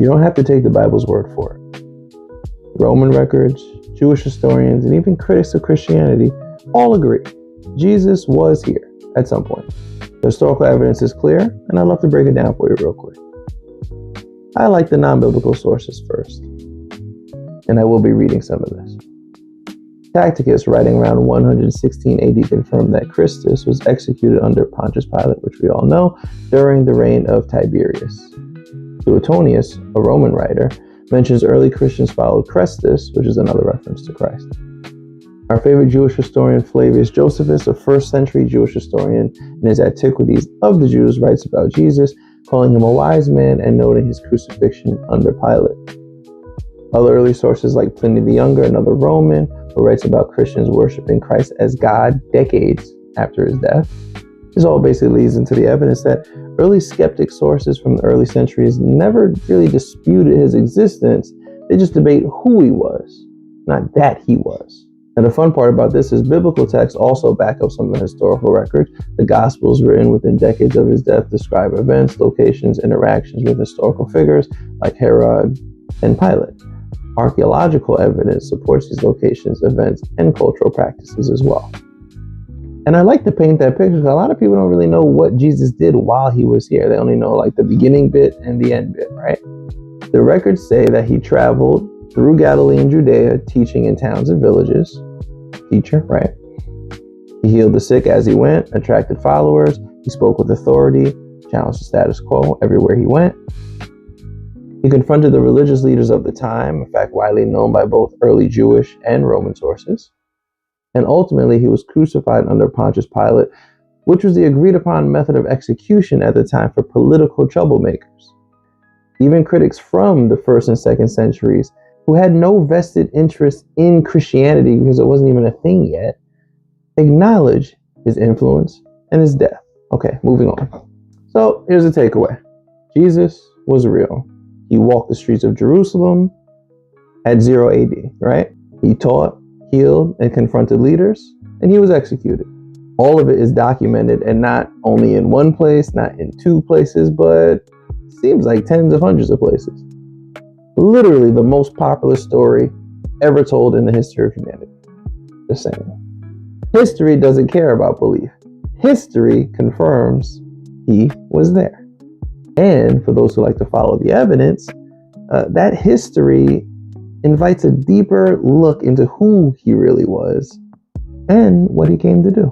You don't have to take the Bible's word for it. Roman records, Jewish historians, and even critics of Christianity all agree Jesus was here at some point. The historical evidence is clear, and I'd love to break it down for you real quick. I like the non-biblical sources first, and I will be reading some of this. Tacitus, writing around 116 AD, confirmed that Christus was executed under Pontius Pilate, which we all know, during the reign of Tiberius. Suetonius, a Roman writer, mentions early Christians followed Christus, which is another reference to Christ. Our favorite Jewish historian Flavius Josephus, a first century Jewish historian, in his Antiquities of the Jews, writes about Jesus, calling him a wise man and noting his crucifixion under Pilate. Other early sources like Pliny the Younger, another Roman, who writes about Christians worshiping Christ as God decades after his death. This all basically leads into the evidence that early skeptic sources from the early centuries never really disputed his existence. They just debate who he was, not that he was. And the fun part about this is biblical texts also back up some of the historical records. The Gospels, written within decades of his death, describe events, locations, interactions with historical figures like Herod and Pilate. Archaeological evidence supports these locations, events, and cultural practices as well. And I like to paint that picture because a lot of people don't really know what Jesus did while he was here. They only know like the beginning bit and the end bit, right? The records say that he traveled through Galilee and Judea, teaching in towns and villages. Teacher, right? He healed the sick as he went, attracted followers. He spoke with authority, challenged the status quo everywhere he went. He confronted the religious leaders of the time, in fact, widely known by both early Jewish and Roman sources. And ultimately, he was crucified under Pontius Pilate, which was the agreed upon method of execution at the time for political troublemakers. Even critics from the 1st and 2nd centuries, who had no vested interest in Christianity because it wasn't even a thing yet, acknowledge his influence and his death. Okay, moving on. So here's the takeaway. Jesus was real. He walked the streets of Jerusalem at 0 AD, right? He taught, healed, and confronted leaders, and he was executed. All of it is documented, and not only in one place, not in two places, but seems like tens of hundreds of places. Literally the most popular story ever told in the history of humanity. Just saying. History doesn't care about belief. History confirms he was there. And for those who like to follow the evidence, that history invites a deeper look into who he really was and what he came to do.